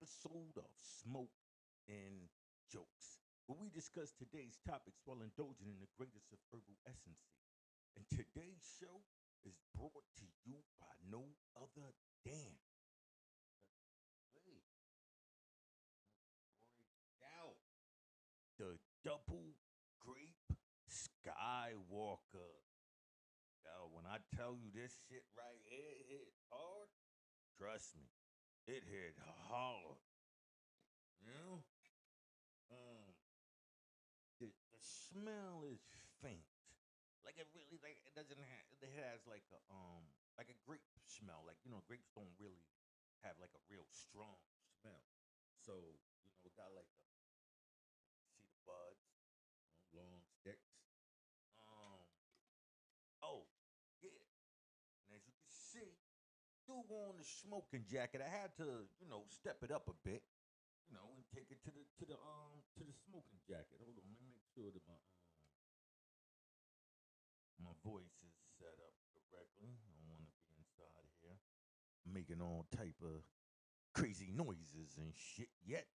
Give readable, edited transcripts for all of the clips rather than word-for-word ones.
episode of Smoke and Jokes, where we discuss today's topics while indulging in the greatest of herbal essences. And today's show is brought to you by no other than wait, out the double grape Skywalker. Yo, when I tell you this shit right here hit hard, trust me, it hit hard. You know, um, the smell is faint. Like it really like it doesn't have it has like a grape smell. Like grapes don't really have like a real strong smell. So it got like a see the buds, long sticks. Um, oh yeah, and as you can see, do go on the smoking jacket. I had to step it up a bit. And take it to the smoking jacket. Hold on, let me make sure that my voice is set up correctly. I don't want to be inside here making all type of crazy noises and shit yet.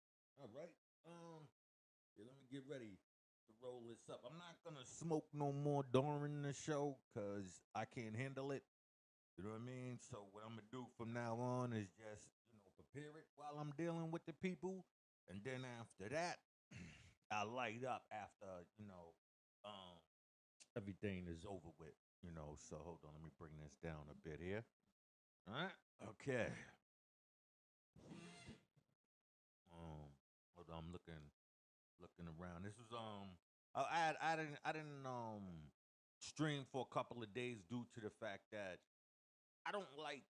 All right. Yeah, let me get ready to roll this up. I'm not gonna smoke no more during the show because I can't handle it. You know what I mean? So what I'm gonna do from now on is just prepare it while I'm dealing with the people, and then after that, I light up after um, everything is over with. So hold on, let me bring this down a bit here. All right, okay. Hold on, I'm looking around. This was I didn't stream for a couple of days due to the fact that I don't like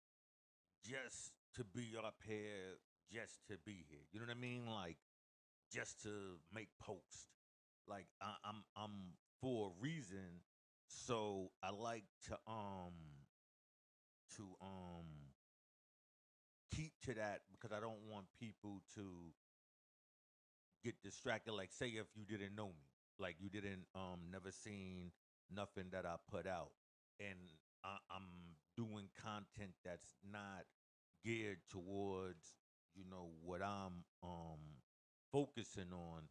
just to be up here just to be here. You know what I mean? Like just to make posts. Like I'm for a reason. So I like to keep to that because I don't want people to get distracted. Like say if you didn't know me, like you didn't never seen nothing that I put out, and I'm doing content that's not geared towards what I'm focusing on,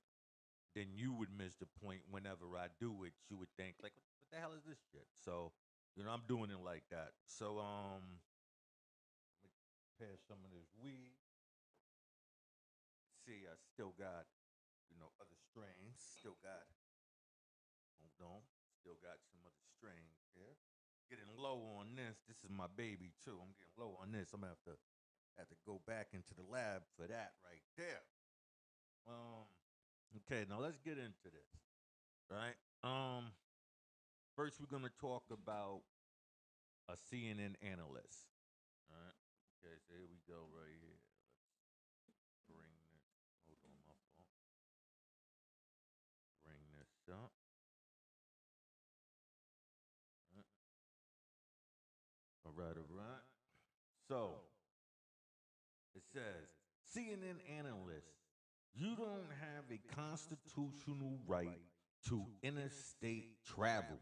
then you would miss the point whenever I do it. You would think like, what the hell is this shit? So, I'm doing it like that. So, let me pair some of this weed. See, I still got, other strains. Still got, hold on, still got some other strains here. Getting low on this. This is my baby too. I'm getting low on this. I'm gonna have to go back into the lab for that right there. Um, okay, now let's get into this. Right. First we're gonna talk about a CNN analyst. All right. Okay, so here we go right here. Let's bring this. Hold on, my phone. Bring this up. All right, all right. So it says CNN analyst, you don't have a constitutional right to interstate travel.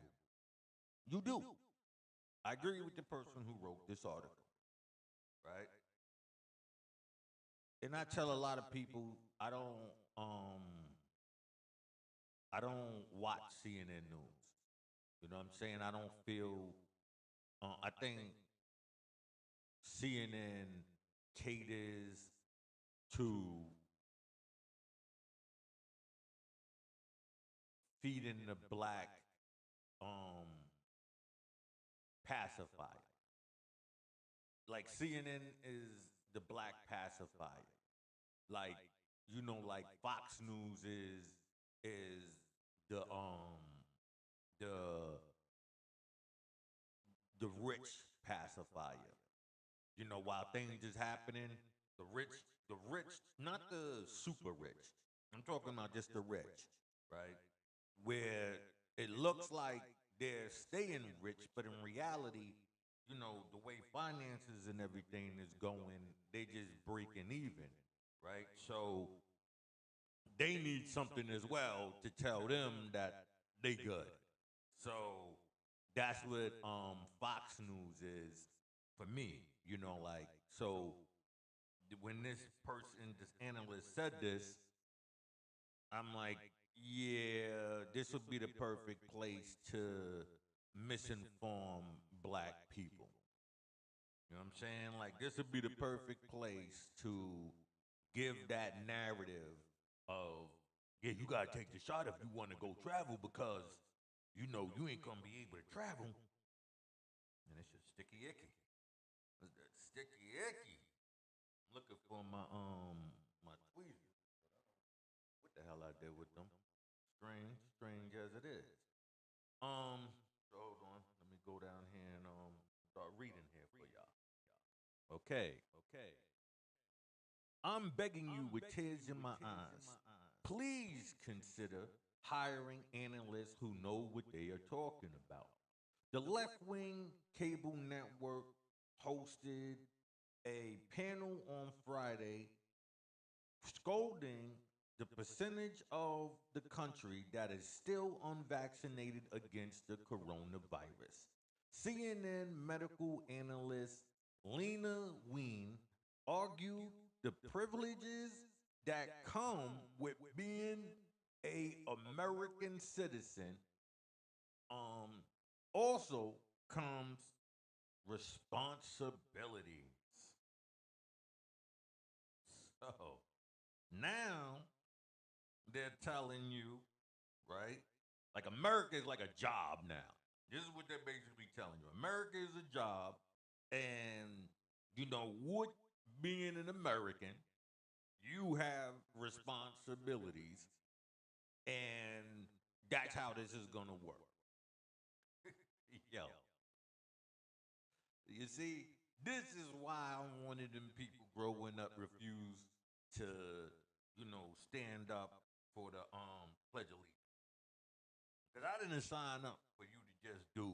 You do. I agree with the person who wrote this article, right? And I tell a lot of people um I don't watch CNN news. You know what I'm saying? I don't feel I think CNN caters to feeding the black um pacifier. Like CNN is the black pacifier. Like like Fox News is the the the rich pacifier. While things is happening, the rich, not the super rich. I'm talking about just the rich, right? Where it looks like they're staying rich, but in reality, the way finances and everything is going, they just breaking even, right? So they need something as well to tell them that they good. So that's what Fox News is for me. Like so when this person, this said this, I'm like, yeah, this would be the perfect place to misinform black people. You know what I'm saying? Like, this would be the perfect place to give that narrative of, yeah, you gotta take the shot if you want to go travel because you know you ain't gonna be able to travel. And it's just sticky icky. What's that sticky icky? I'm looking for my tweezers. What the hell I did with them? Strange as it is. So hold on. Let me go down here and start reading here for y'all. Okay. I'm begging you with tears in my eyes. Please consider hiring analysts who know what they are talking about. The left wing cable network hosted a panel on Friday scolding the percentage of the country that is still unvaccinated against the coronavirus. CNN medical analyst Lena Ween argued the privileges that come with being a American citizen also comes responsibilities. So now they're telling you, right? Like America is like a job now. This is what they're basically telling you. America is a job, and you know what? Being an American, you have responsibilities, and that's how this is gonna work. Yo, you see, this is why one of them people growing up refused to, stand up for the Pledge of Allegiance. Because I didn't sign up for you to just do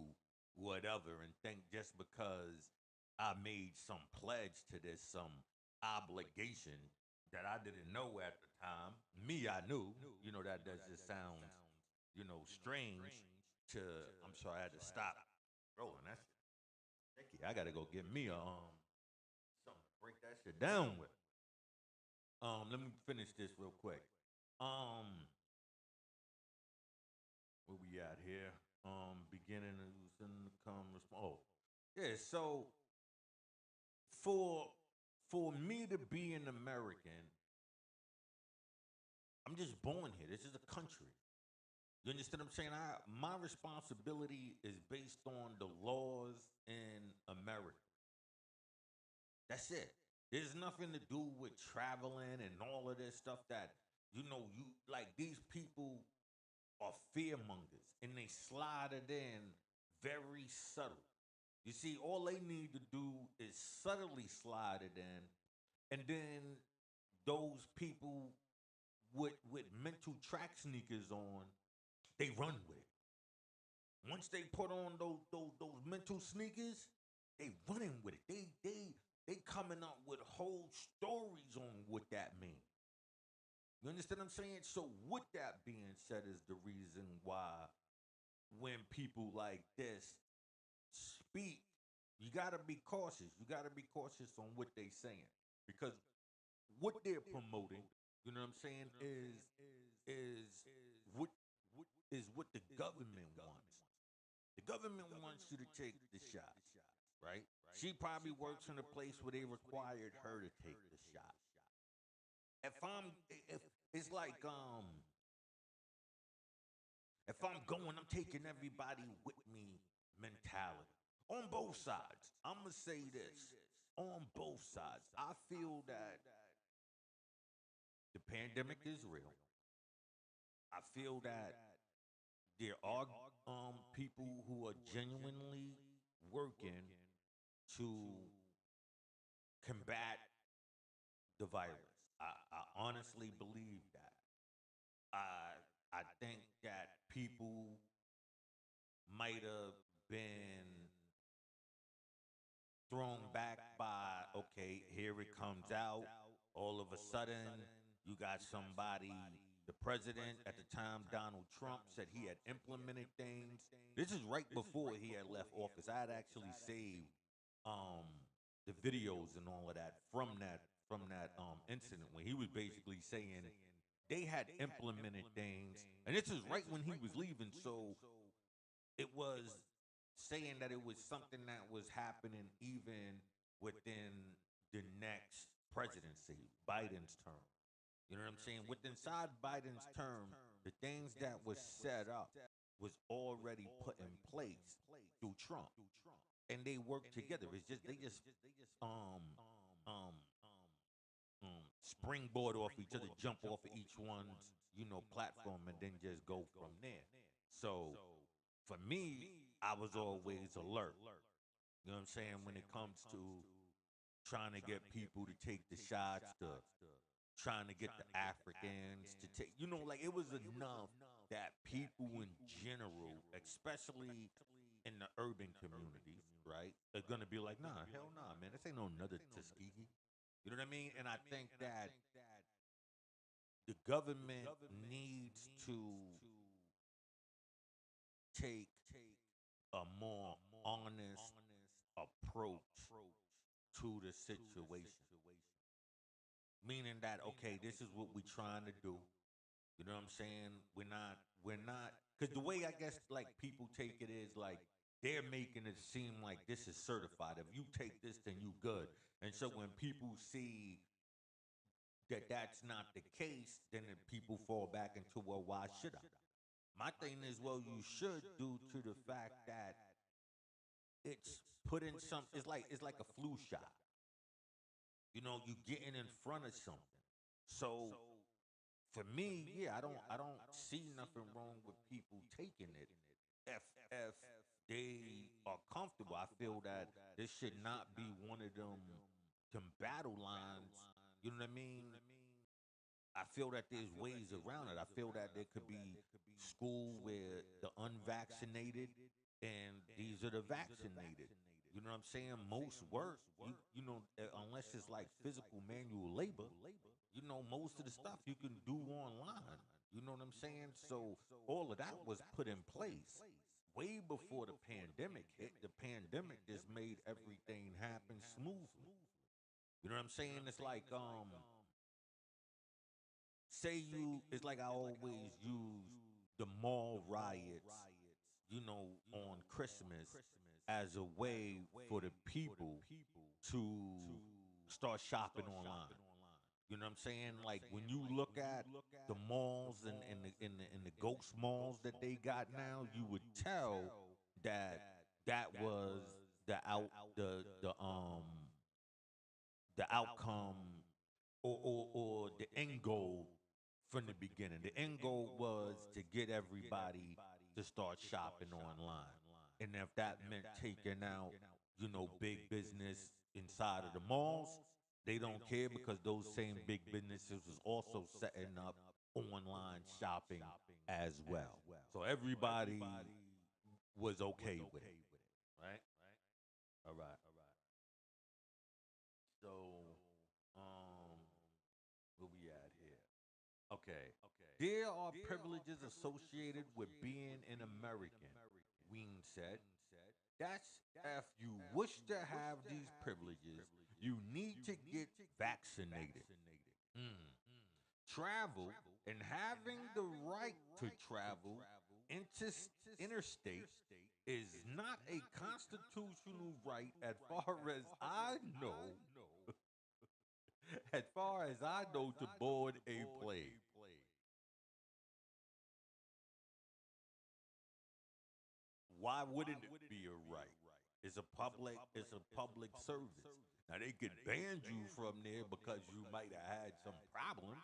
whatever and think just because I made some pledge to this, some obligation that I didn't know at the time. Me, I knew. That just sounds, strange to, I'm sorry, I had to stop rolling. That's sticky. I got to go get me a, something to break that shit down with. Let me finish this real quick. Where we at here? Beginning to come. Oh, yeah. So for for me to be an American, I'm just born here. This is a country. You understand what I'm saying? My responsibility is based on the laws in America. That's it. There's nothing to do with traveling and all of this stuff that you like these people are fearmongers and they slide it in very subtle. You see, all they need to do is subtly slide it in, and then those people with mental track sneakers on, they run with it. Once they put on those mental sneakers, they running with it. They coming up with whole stories on what that means. You understand what I'm saying? So with that being said is the reason why when people like this speak, you gotta be cautious. You gotta be cautious on what they saying. Because what they're promoting, you know what I'm saying, is what what the government wants. The government wants you to take the shot, right? She probably works in a place where they required her to take the shot. If it's like if I'm going, I'm taking everybody with me mentality. On both sides. I'ma say this. On both sides. I feel that the pandemic is real. I feel that there are people who are genuinely working to combat the virus. I honestly believe that. I think that people might have been thrown back by, okay, here it comes out. All of a sudden, you got somebody, the president at the time, Donald Trump, said he had implemented things. This is right before he had left office. I had actually saved the videos and all of that from that incident when he was basically saying they had implemented things, and this is right when he was leaving. So it was saying that it was something that was happening even within the next presidency, Biden's term. You know what I'm saying? With inside Biden's term, the things that was set up was already put in place through Trump, and they work together. It's just they just um um springboard off each other, jump off of each one's platform, and then just go from there. So for me, I was always alert. You know what I'm saying? When it comes to trying to get people to take the shots, to trying to get the Africans to take, like it was enough that people in general, especially in the urban communities, right, are gonna be like, nah, hell nah, man, this ain't no another Tuskegee. You know what I mean? And I think that the government needs to take a more honest approach to the situation. Meaning that, okay, this is what we're trying to do. You know what I'm saying? We're not, because the way I guess like people take it is like they're making it seem like this is certified. If you take this, then you good. And so when people see that that's not the case, then the people fall back into, well, why should I? My thing is, well, you should, due to the fact that it's put in some. It's like a flu shot. You getting in front of something. So for me, yeah, I don't see nothing wrong with people taking it. If they are comfortable, I feel that this should not be one of them battle lines. You know what I mean? I feel that there's ways around it. I feel that there could be school where the unvaccinated and these are the vaccinated. You know what I'm saying? Most work, unless it's like physical manual labor, most of the stuff you can do online. You know what I'm saying? So all of that was put in place way before the pandemic hit. The pandemic just made everything happen smoothly. You know what I'm saying? It's like it's like I always use the mall riots, on Christmas as a way for the people to start shopping online. You know what I'm saying? Like when you look at the malls and the ghost malls that they got now, you would tell that that was the out the outcome, or the end goal from the beginning. The end goal was to get everybody to start shopping online. And if that meant taking out, big business inside of the malls, they don't care because those same big businesses was also setting up online shopping as well. So everybody was okay with it, right? All right. So, um, where we at here? Okay. There are privileges associated with being an American, Ween said. That's if you wish to have these privileges, you need to get vaccinated. Mm. Travel and having the right to travel interstate is not a constitutional right as far as I know. As far as I know, to board a plane. Why wouldn't it be a right? It's a public service. Now they could ban you from there because you might have had some problems,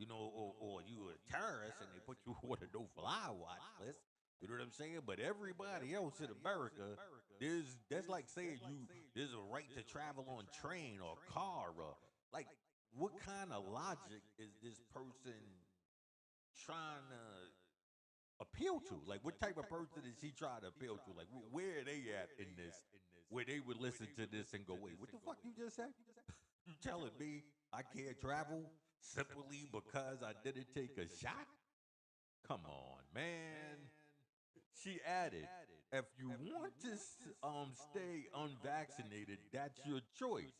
or you were a terrorist and they put you on a no-fly watch list. You know what I'm saying? But everybody else in America, that's like saying there's a right to travel on train or car, or like what kind of logic is this person trying to appeal to? Like, what type of person is he trying to appeal to? Like, where are they at in this? Where they would listen to this and go, wait, what the fuck you just said? You telling me I can't travel simply because I didn't take a shot? Come on, man. She added, if you want to stay unvaccinated, that's your choice.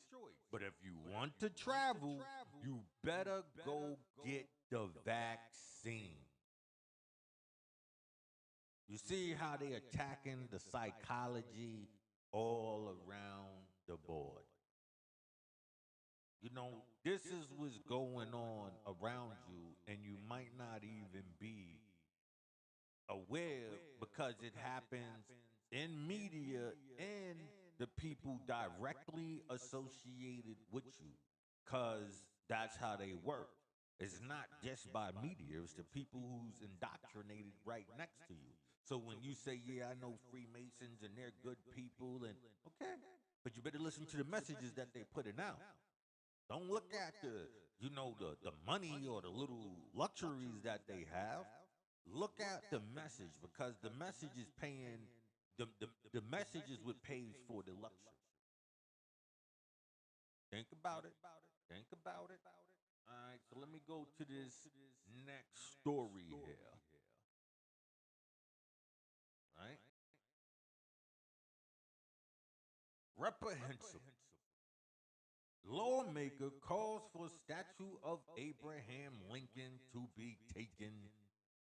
But if you want to travel, you better go get the vaccine. You see how they attacking the psychology all around the board. You know, this is what's going on around you, and you might not even be aware because it happens in media and the people directly associated with you, because that's how they work. It's not just by media, it's the people who's indoctrinated right next to you. So when you say, yeah, I know Freemasons and they're good people, and okay, but you better listen to the messages that they're putting out. Don't look at the money or the little luxuries that they have. Look at the message, because the message is paying the message is what pays for the luxury. Think about it. Think about it. All right, so let me go to this next story here. Right? Reprehensible. Lawmaker calls for statue of Abraham Lincoln to be taken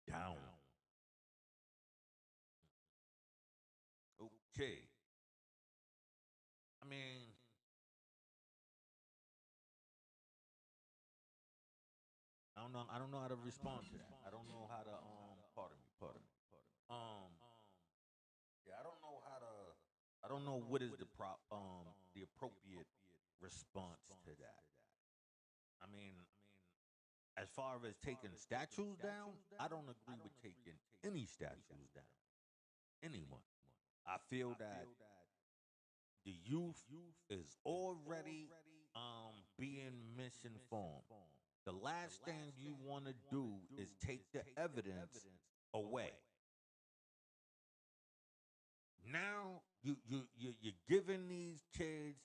down. Okay. I mean, I don't know how to respond to that. I don't know how to pardon me. Um yeah, I don't know what is the appropriate response to that. I mean, as far as taking statues down, I don't agree with taking any statues down. Anyone. I feel that the youth is already being misinformed. The last thing you want to do is take the evidence away. Now you're giving these kids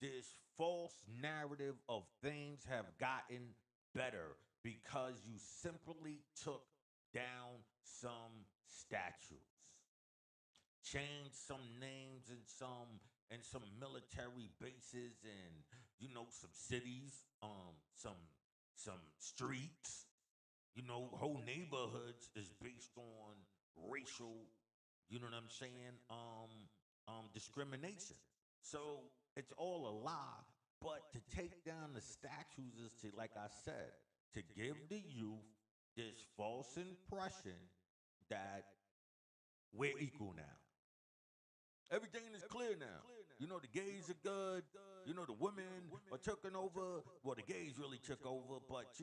this false narrative of things have gotten better because you simply took down some statues, changed some names and some military bases, and some cities, some streets, whole neighborhoods is based on racial, you know what I'm saying, discrimination. So it's all a lie. But to take down the statues is to, like I said, to give the youth this false impression that we're equal now. Everything is clear now. The gays are good. The women are taking over. Well, the gays really took over, but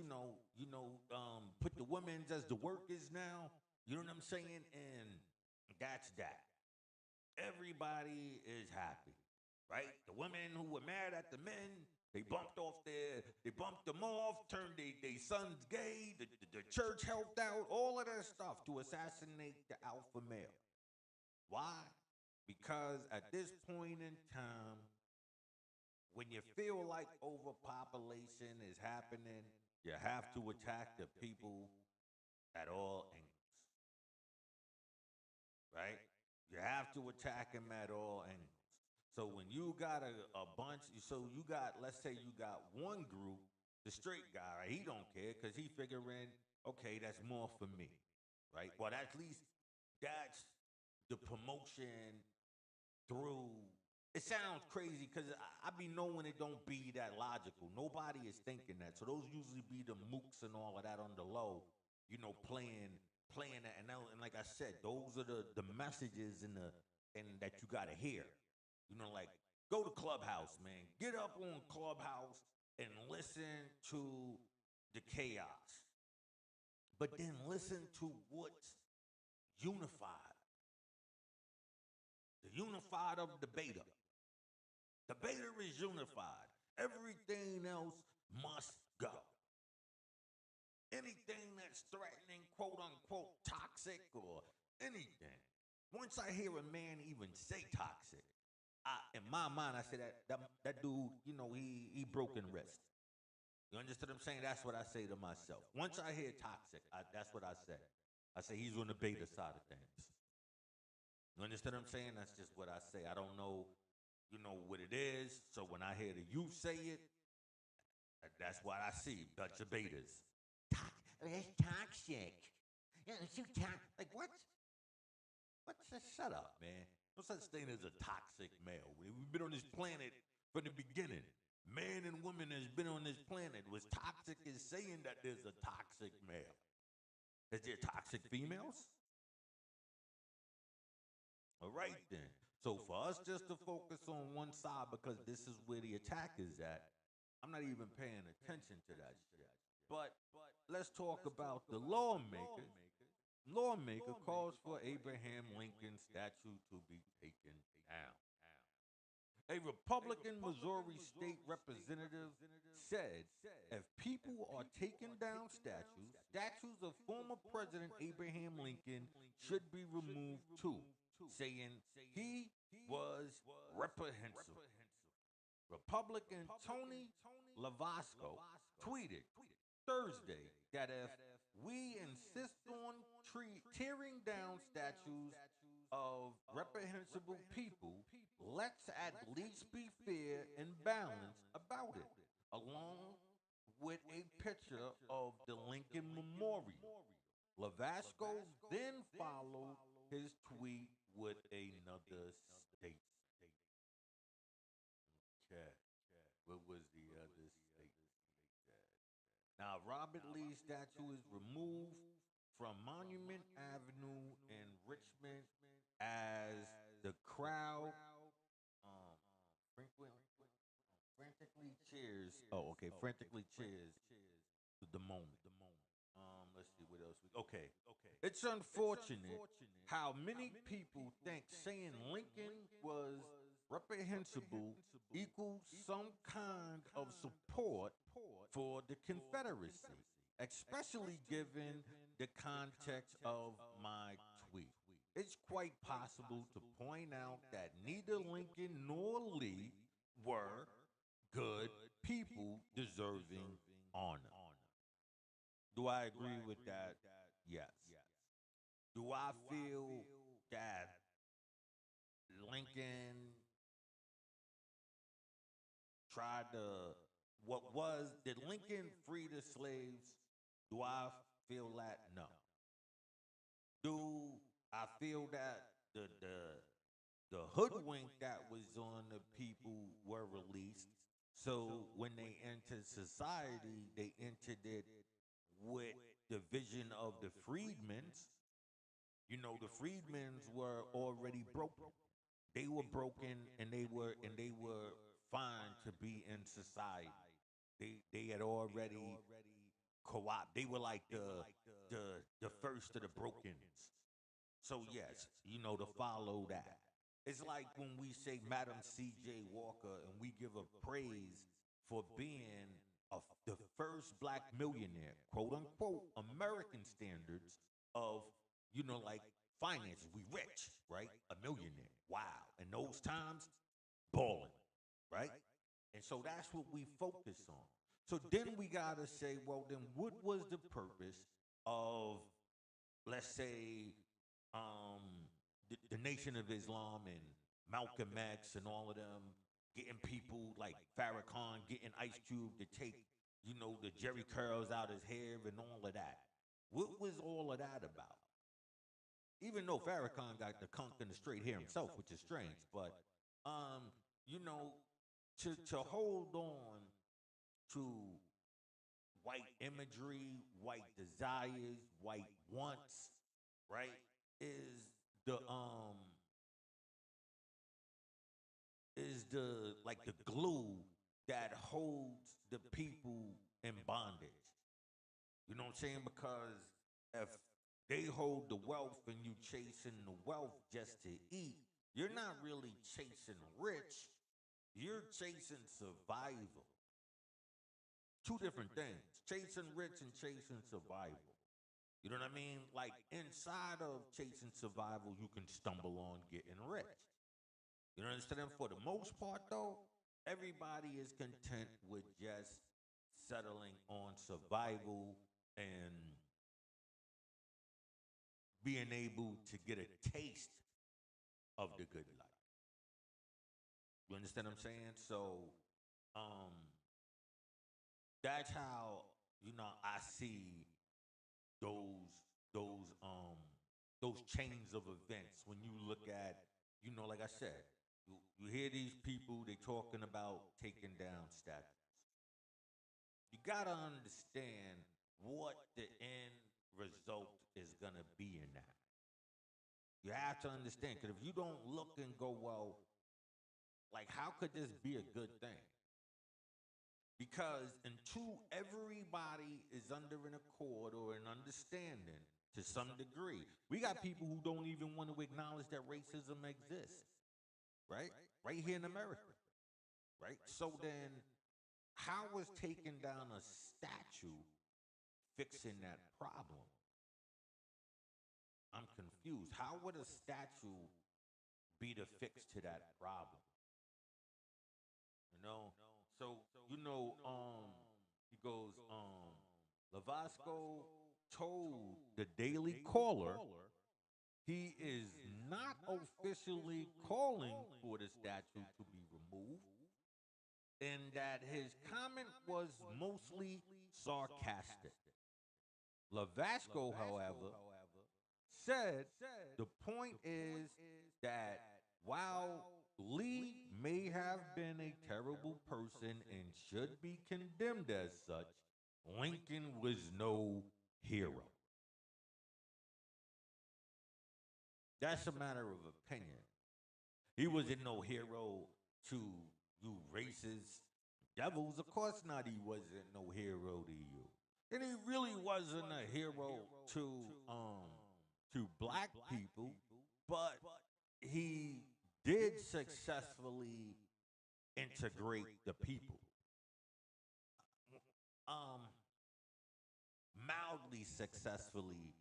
put the women's as the workers now. You know what I'm saying? And that's that. Everybody is happy, right? The women who were mad at the men, they bumped them off, turned they sons gay. The church helped out, all of that stuff to assassinate the alpha male. Why? Because at this point in time, when you feel like overpopulation is happening, you have to attack the people at all angles, right? You have to attack them at all angles. So when you got a bunch, so you got, let's say you got one group, the straight guy, right? He don't care because he figuring, okay, that's more for me, right? Well, at least that's the promotion through. It sounds crazy because I be knowing it don't be that logical. Nobody is thinking that. So those usually be the mooks and all of that on the low, playing that. And like I said, those are the messages and that you gotta hear. Like go to Clubhouse, man. Get up on Clubhouse and listen to the chaos. But then listen to what's unified. The unified of the beta. The beta is unified. Everything else must go. Anything that's threatening, quote unquote, toxic or anything. Once I hear a man even say toxic, in my mind, I say that dude, he broken wrist. You understand what I'm saying? That's what I say to myself. Once I hear toxic, that's what I say. I say he's on the beta side of things. You understand what I'm saying? That's just what I say. I don't know, what it is. So when I hear the youth say it, that's what I see. Dutch debaters. It's toxic. Yeah, it's too toxic. Like what? Shut up, man. No such thing as a toxic male. We've been on this planet from the beginning. Man and woman has been on this planet. Was toxic is saying that there's a toxic male. Is there toxic females? All right then. So for us just to focus on one side because this is where the attack is at, I'm not even paying attention to that shit. But let's talk about the lawmaker. Lawmaker calls for Abraham Lincoln statue to be taken down. A Republican Missouri state representative said if people are taking down statues of former President Abraham Lincoln should be removed too, saying he was reprehensible. Republican Tony Lavasco tweeted Thursday that if we insist on tearing down statues of reprehensible people, let's at least be fair and balanced about it, along with a picture of the Lincoln Memorial. Lavasco then followed his tweet with another statement. Okay. What was the other statement? Now, Robert Lee's statue is removed from Monument Avenue in Richmond as the crowd um, frantically cheers. Oh, okay. Frantically cheers the moment. Let's see what else. Okay. It's unfortunate how many people think saying Lincoln was reprehensible equals some kind of support for the Confederacy, especially given the context of my tweet. It's quite possible to point out that neither Lincoln nor Lee were good people deserving honor. Do I agree with that? Yes. Do I feel that Lincoln tried to did Lincoln free the slaves? Do I feel that? No. Do I feel that the hoodwink that was on the people were released? So when they entered society, they entered it with the vision of the freedmen's. The freedmen's were already broken. They were broken and they were fine to be in society. They had already co-op. They were like the first of the brokens. So yes, to follow that. It's like when we say Madam C.J. Walker and we give her praise for being the first black millionaire, quote unquote, American standards of, like finances. We rich, right? A millionaire. Wow. In those times, balling, right? And so that's what we focus on. So then we got to say, well, then what was the purpose of, let's say, the Nation of Islam and Malcolm X and all of them getting people like Farrakhan getting Ice Cube to take, the Jerry curls out his hair and all of that. What was all of that about? Even though Farrakhan got the conk and the straight hair himself, which is strange, but you know, to hold on to white imagery, white desires, white wants, right, is the like the glue that holds the people in bondage. You know what I'm saying? Because if they hold the wealth and you chasing the wealth just to eat, you're not really chasing rich. You're chasing survival. Two different things. Chasing rich and chasing survival. You know what I mean? Like inside of chasing survival, you can stumble on getting rich. You know what I'm saying? For the most part, though, everybody is content with just settling on survival and being able to get a taste of the good life. You understand what I'm saying? So, um, that's how I see those those um those chains of events. When you look at, like I said, you hear these people, they talking about taking down statues. You gotta understand what the end result is gonna be in that. You have to understand, because if you don't look and go, well, like, how could this be a good thing? Because until everybody is under an accord or an understanding to some degree, we got people who don't even want to acknowledge that racism exists, right? Right here in America, right? So then, how is taking down a statue fixing that problem? I'm confused. How would a statue be the fix to that problem? You know? So, he goes, Lavasco told the Daily Caller he is not officially calling for the statue to be removed, and that his comment was mostly sarcastic. Lavasco, however, said the point is that while Lee may have been a terrible person and should be condemned as such, Lincoln was no hero. That's a matter of opinion. He wasn't no hero to you racist devils. Of course not, he wasn't no hero to you. And he really wasn't a hero to black people, but he did successfully integrate the people. Um, Mildly successfully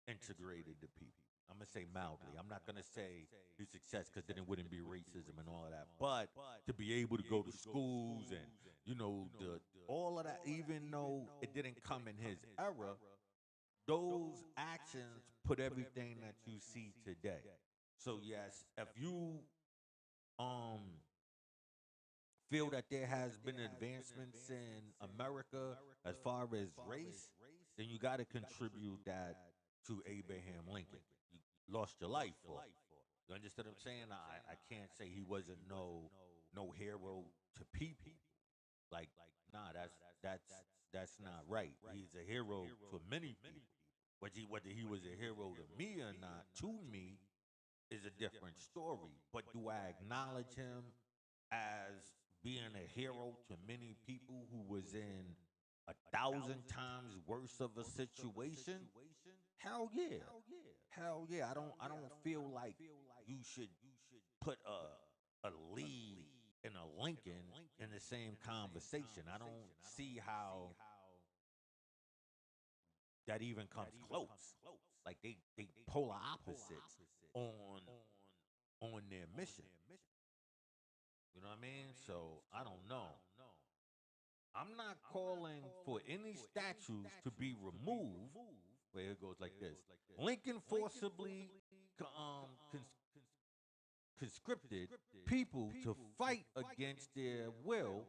integrated the people. I'm gonna say mildly. I'm not gonna say his success, because then it wouldn't be racism and all of that. But to be able to go to schools and the all of that, even though it didn't come in his era, those actions put everything that you see today. So yes, if you um feel that there has been advancements in America as far as race, then you got to contribute that to Abraham Lincoln. You lost your life for it. You understand what I'm saying? I can't say he wasn't no hero to people. Like, nah, that's not right. He's a hero to many people. Whether he was a hero to me or not, to me, is a different story. But do I acknowledge him as being a hero to many people who was in 1,000 times worse of a situation? Hell yeah. Hell yeah. I don't feel like you should put a Lee and a Lincoln in the same conversation. I don't see how that even comes close. Like, they polar opposites on their mission. You know what I mean? So I don't know. I'm not calling for any statues to be removed. Where it goes like this: Lincoln forcibly conscripted people to fight against their will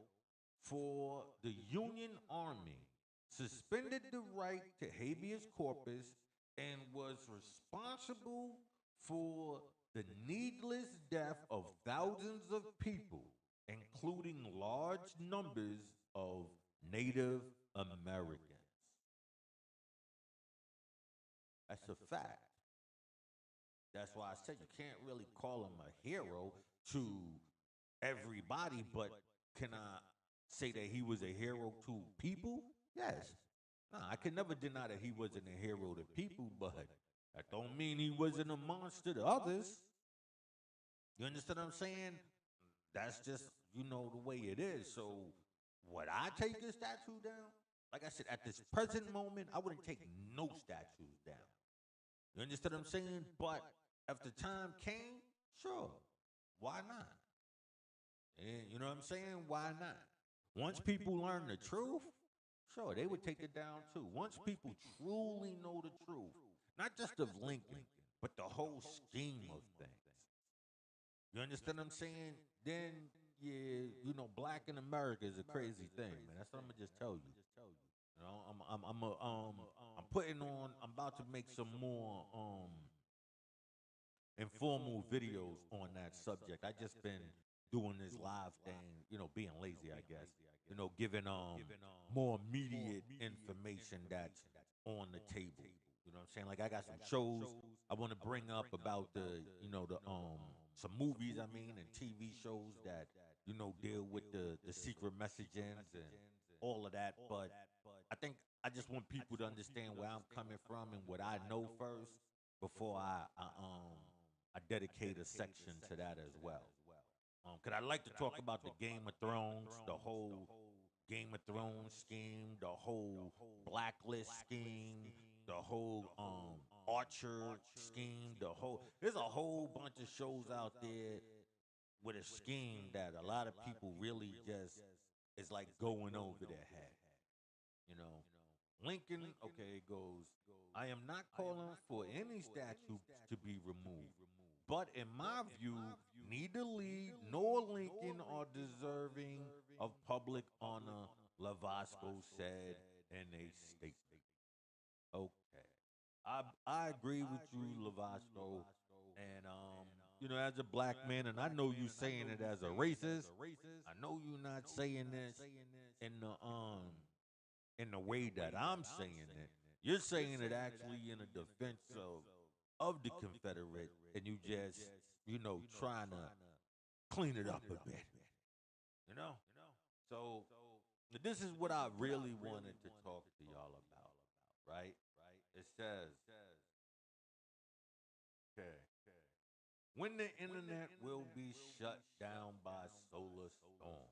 for the Union Army, suspended the right to habeas corpus, and was responsible for the needless death of thousands of people, including large numbers of Native Americans. That's a fact. That's why I said you can't really call him a hero to everybody, but can I say that he was a hero to people? Yes. No, I can never deny that he wasn't a hero to people, but that don't mean he wasn't a monster to others. You understand what I'm saying? That's just, the way it is. So would I take his statue down? Like I said, at this present moment, I wouldn't take no statues down. You understand what I'm saying? But if the time came, sure. Why not? And you know what I'm saying? Why not? Once people learn the truth, sure, they would take it down too. Once people truly know the truth, not just of Lincoln, but the whole scheme of things. You understand what I'm saying? Then yeah, black in America is a crazy thing, man. That's what I'm gonna just tell you. I'm putting on. I'm about to make some more informal videos on that subject. I just been doing this live thing, being lazy, I guess. Giving more immediate information that's on the table. You know what I'm saying? Like I got some shows I want to bring up about the some movies I mean and TV shows that deal with the secret messages and all of that. But I think I just want people to understand where I'm coming from and what I know first before I dedicate a section to that as well. Cause I like to talk about the Game of Thrones, the whole Game of Thrones scheme, the whole blacklist scheme, the whole Archer scheme, there's a whole bunch of shows out there with a scheme that a lot of people really just is like going over their head. You know, Lincoln, okay, it goes, I am not calling for any statue to be removed. But in my view, neither Lee nor Lincoln are deserving of public honor, Lavasco said in a statement. Okay. I agree with you, Lavasco. And as a black man, and I know you saying it as a racist. I know you're not saying this in the way that I'm saying it. You're saying it actually in a defense of the Confederate, and you just trying to clean it up a bit. You know. So this is what I really wanted to talk to y'all about, right? It says, okay, when the internet will be shut down by solar storm.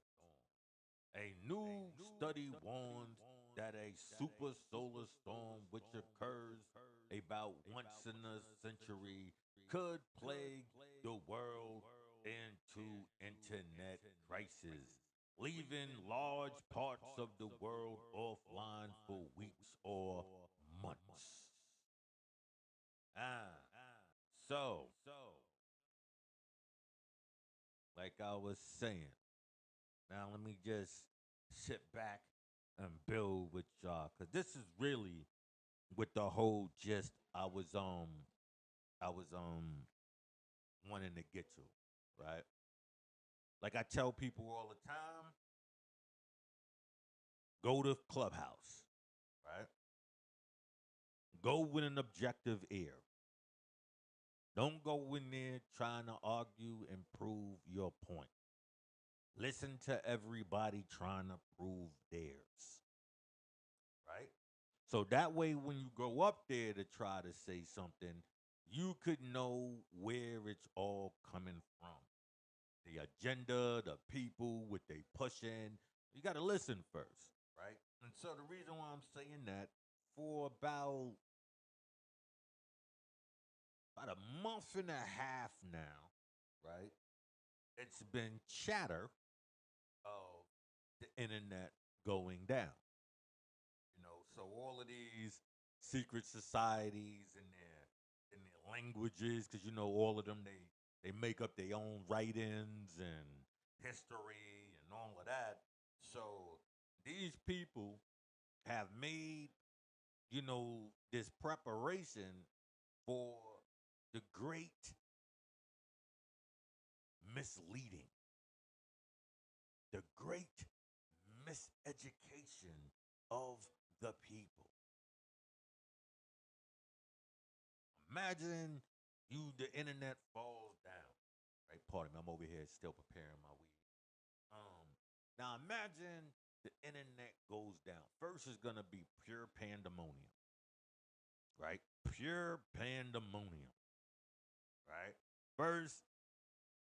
A new study warns that a super solar storm, which occurs about once in a century, could plague the world into internet crisis, leaving large parts of the world offline for weeks or months. Ah, so, like I was saying, now let me just sit back and build with y'all, cause this is really with the whole gist I was wanting to get to, right? Like I tell people all the time, go to Clubhouse, right? Go with an objective ear. Don't go in there trying to argue and prove your point. Listen to everybody trying to prove theirs, right? So that way, when you go up there to try to say something, you could know where it's all coming from. The agenda, the people, what they pushing. You got to listen first, right? And so the reason why I'm saying that, for about a month and a half now, right? It's been chatter of the internet going down. So all of these secret societies and their languages, because all of them they make up their own write-ins and history and all of that. So these people have made this preparation for the great misleading, the great miseducation of the people. Imagine the internet falls down. Right, pardon me, I'm over here still preparing my weed. Now imagine the internet goes down. First is gonna be pure pandemonium, right? Pure pandemonium, right? First,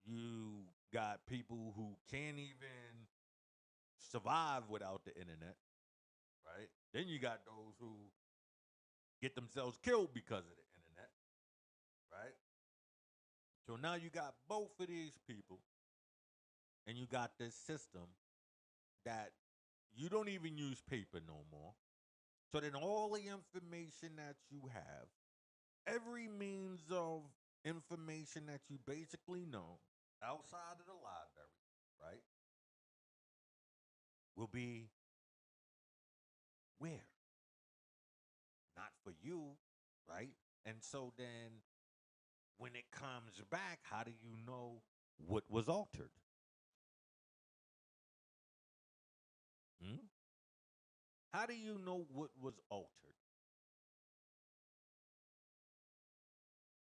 you got people who can't even survive without the internet, right? Then you got those who get themselves killed because of the internet, right? So now you got both of these people, and you got this system that you don't even use paper no more. So then all the information that you have, every means of information that you basically know, outside of the library, right, will be where? Not for you, right? And so then when it comes back, how do you know what was altered? Hmm? How do you know what was altered?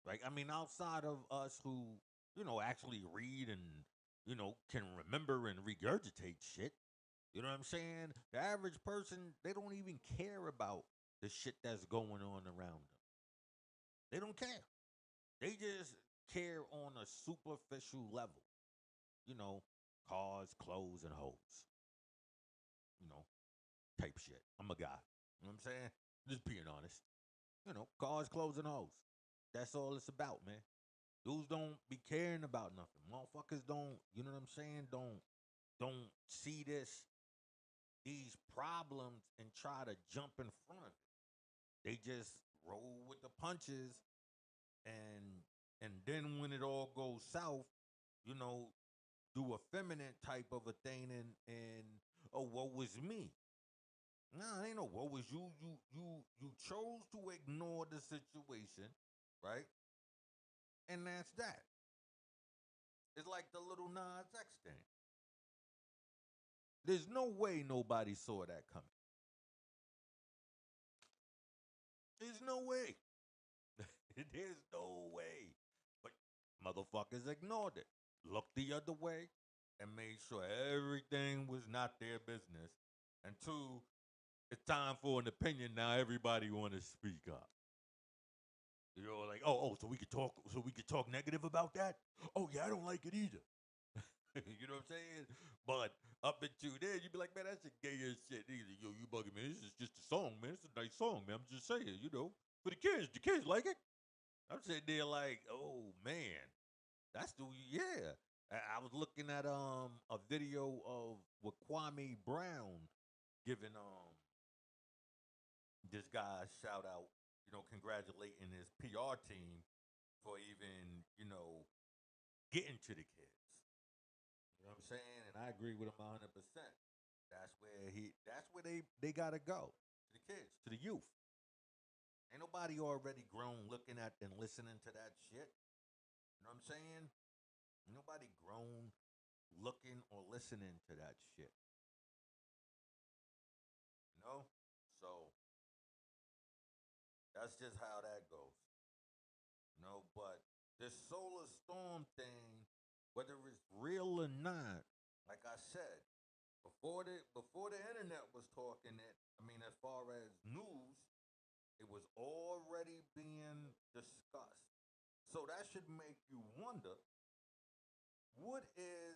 Right? I mean, outside of us who, actually read and, can remember and regurgitate shit, you know what I'm saying? The average person, they don't even care about the shit that's going on around them. They don't care. They just care on a superficial level. You know, cars, clothes, and hoes. You know, type shit. I'm a guy. You know what I'm saying? Just being honest. Cars, clothes, and hoes. That's all it's about, man. Dudes don't be caring about nothing. Motherfuckers don't, you know what I'm saying? Don't see these problems and try to jump in front of it. They just roll with the punches and then when it all goes south, you know, do a feminine type of a thing and oh, what was me? No, it ain't no what was you. You chose to ignore the situation, right? And that's that. It's like the little Nas X thing. There's no way nobody saw that coming. There's no way. There's no way. But motherfuckers ignored it. Looked the other way and made sure everything was not their business. And two, it's time for an opinion now. Everybody want to speak up. Like, so we could talk negative about that. Oh yeah, I don't like it either. You know what I'm saying? But up until then, you'd be like, man, that's a gay as shit. Yo, you bugging me. This is just a song, man. It's a nice song, man. I'm just saying, for the kids. The kids like it. I'm sitting there like, oh man, that's the yeah. I was looking at a video of with Kwame Brown giving this guy a shout out, congratulating his PR team for even, getting to the kids. You know what I'm saying? And I agree with him 100%. That's where they gotta go. To the kids, to the youth. Ain't nobody already grown looking at and listening to that shit. You know what I'm saying? Ain't nobody grown looking or listening to that shit. You know? So that's just how that goes. But this solar storm thing, whether it's real or not, like I said, before the internet was talking it, I mean, as far as news, it was already being discussed. So that should make you wonder, what is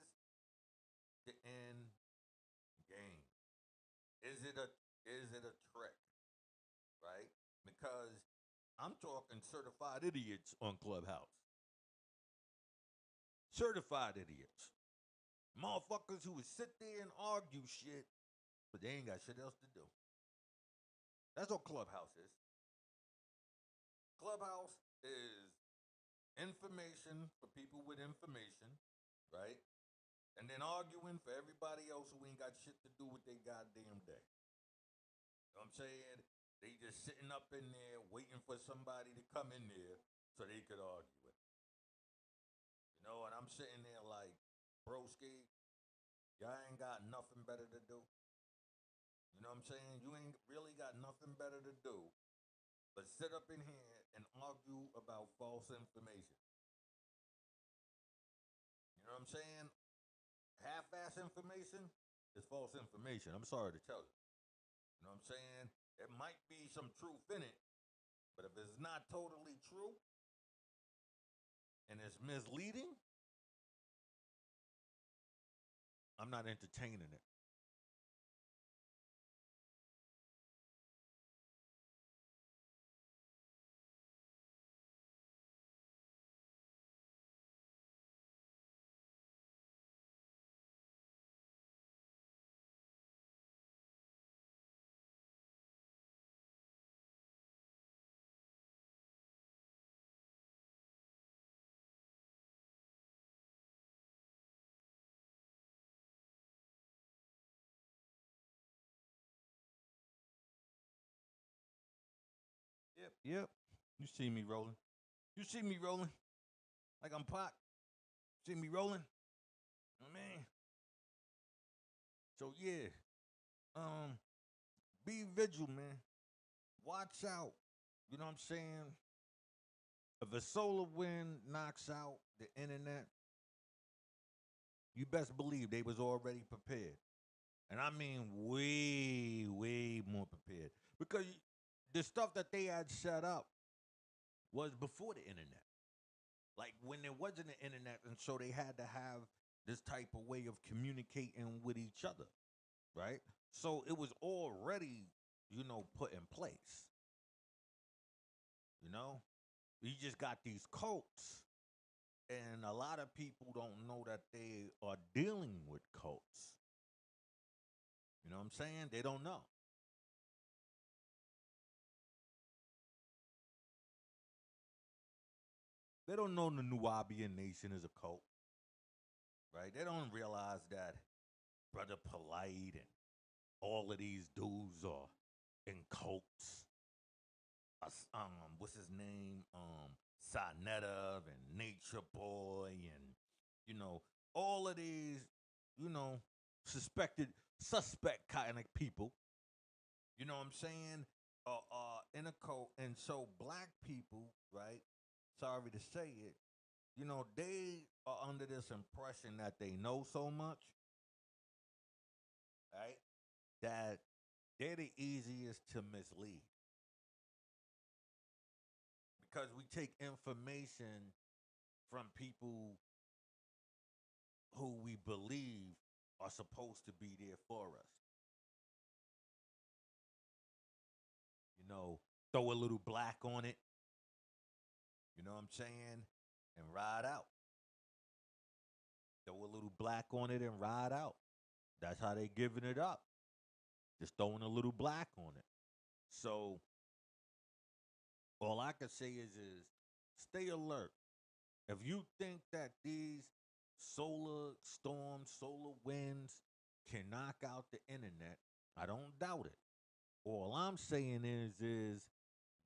the end game? Is it a trick, right? Because I'm talking certified idiots on Clubhouse. Certified idiots. Motherfuckers who would sit there and argue shit, but they ain't got shit else to do. That's what Clubhouse is. Clubhouse is information for people with information, right? And then arguing for everybody else who ain't got shit to do with their goddamn day. You know what I'm saying? They just sitting up in there waiting for somebody to come in there so they could argue with. And I'm sitting there like, broski, y'all ain't got nothing better to do. You know what I'm saying? You ain't really got nothing better to do but sit up in here and argue about false information. You know what I'm saying? Half-ass information is false information. I'm sorry to tell you. You know what I'm saying? There might be some truth in it, but if it's not totally true and it's misleading, I'm not entertaining it. Yep. You see me rolling. You see me rolling. Like I'm pot. See me rolling. Oh, man. So yeah. Um, be vigilant, man. Watch out. You know what I'm saying? If a solar wind knocks out the internet, you best believe they was already prepared. And I mean way, way more prepared. Because the stuff that they had set up was before the internet. Like when there wasn't an internet, and so they had to have this type of way of communicating with each other, right? So it was already, put in place. You know, you just got these cults, and a lot of people don't know that they are dealing with cults. You know what I'm saying? They don't know. They don't know the Nubian nation is a cult, right? They don't realize that Brother Polite and all of these dudes are in cults. What's his name? Sinetta and Nature Boy and you know all of these, you know, suspected suspect kind of people. You know what I'm saying? In a cult, and so black people, right? Sorry to say it, they are under this impression that they know so much, right? That they're the easiest to mislead because we take information from people who we believe are supposed to be there for us. You know, throw a little black on it, you know what I'm saying, and ride out. Throw a little black on it and ride out. That's how they giving it up. Just throwing a little black on it. So all I can say is stay alert. If you think that these solar storms, solar winds can knock out the internet, I don't doubt it. All I'm saying is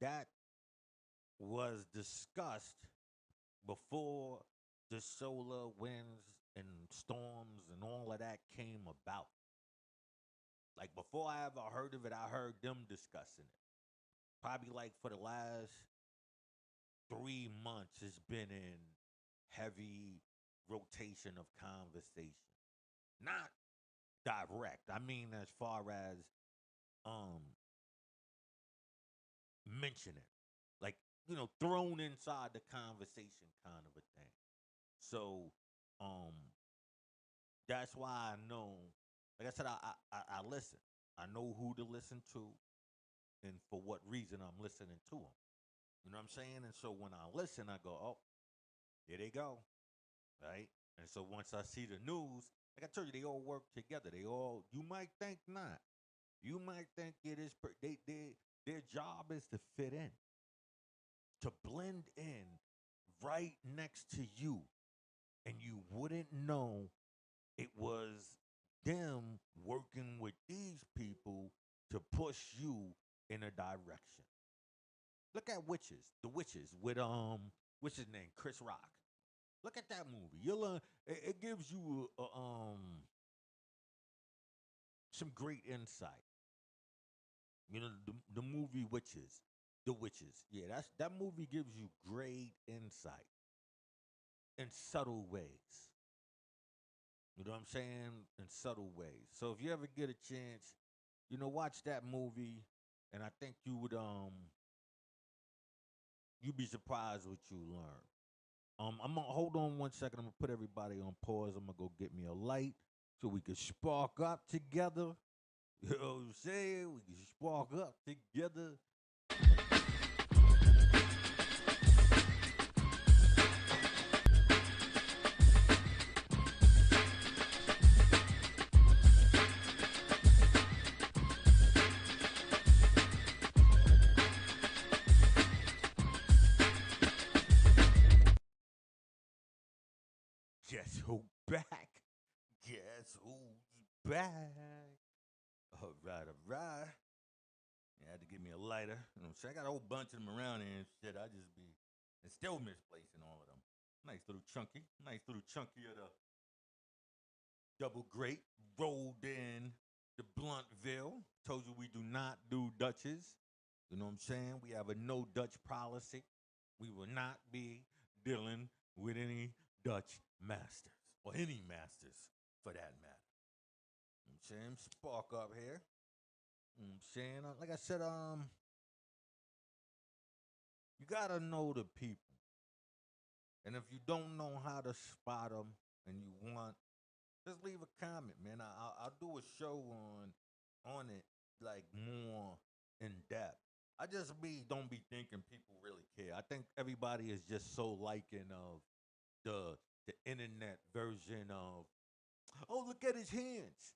that was discussed before the solar winds and storms and all of that came about. Like before I ever heard of it, I heard them discussing it. Probably like for the last 3 months, it's been in heavy rotation of conversation. Not direct. I mean, as far as um mentioning, like thrown inside the conversation, kind of a thing. So, um, that's why I know. Like I said, I listen. I know who to listen to, and for what reason I'm listening to them. You know what I'm saying? And so when I listen, I go, oh, here they go, right? And so once I see the news, like I told you, they all work together. They all. You might think not. You might think it is. Their job is to fit in, to blend in right next to you, and you wouldn't know it was them working with these people to push you in a direction. Look at Witches, the Witches with what's his name, Chris Rock. Look at that movie. You'll learn. It gives you some great insight. The movie Witches, the Witches. Yeah, that movie gives you great insight in subtle ways. You know what I'm saying? In subtle ways. So if you ever get a chance, watch that movie, and I think you'd be surprised what you learn. I'm gonna hold on 1 second. I'm gonna put everybody on pause. I'm gonna go get me a light so we can spark up together. You know what I'm saying? We can spark up together. Guess who back? Guess who's back? All right, all right. You had to give me a lighter. You know what I'm saying? I got a whole bunch of them around here and shit. I just be and still misplacing all of them. Nice little chunky. Nice little chunky of the double grape rolled in the Bluntville. Told you we do not do Dutches. You know what I'm saying? We have a no Dutch policy. We will not be dealing with any Dutch masters or any masters for that matter. You know what I'm saying? Spark up here. You know what I'm saying? Like I said, you gotta know the people. And if you don't know how to spot them and you want, just leave a comment, man. I'll do a show on it like more in depth. I just don't be thinking people really care. I think everybody is just so liking of the internet version of, oh, look at his hands.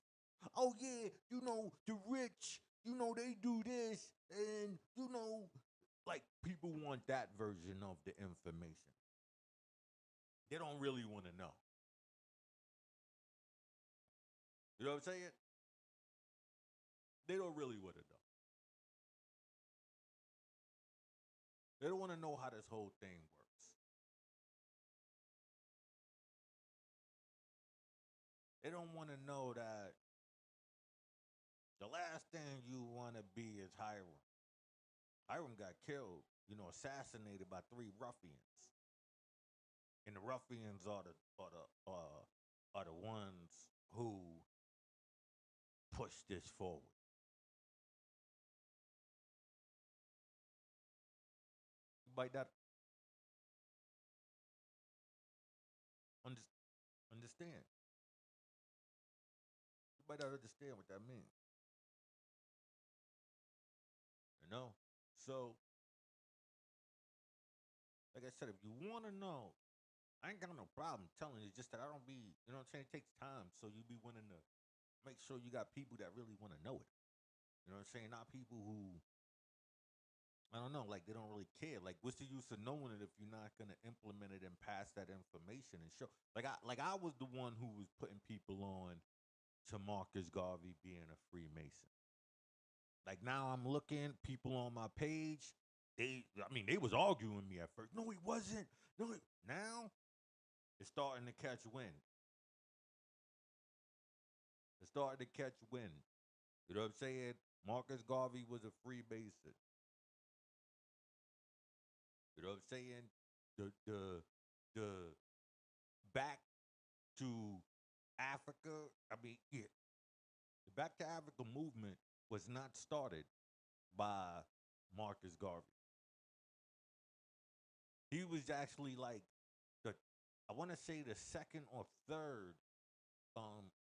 Oh yeah, the rich, they do this, and like people want that version of the information. They don't really want to know. You know what I'm saying? They don't really want to know. They don't want to know how this whole thing works. They don't want to know that the last thing you want to be is Hiram. Hiram got killed, assassinated by three ruffians, and the ruffians are the ones who push this forward. You might not under, understand. You might not understand what that means. You know. So, like I said, if you want to know, I ain't got no problem telling you. It's just that I don't be, you know what I'm saying? It takes time, so you be wanting to make sure you got people that really want to know it. You know what I'm saying? Not people who I don't know, like they don't really care. Like, what's the use of knowing it if you're not gonna implement it and pass that information and show? Like I was the one who was putting people on to Marcus Garvey being a Freemason. Like now I'm looking people on my page. They was arguing with me at first. No, he wasn't. No, now it's starting to catch wind. It's starting to catch wind. You know what I'm saying? Marcus Garvey was a Freemason. You know what I'm saying? The back to Africa. I mean, yeah, the Back to Africa movement was not started by Marcus Garvey. He was actually like the, I want to say the second or third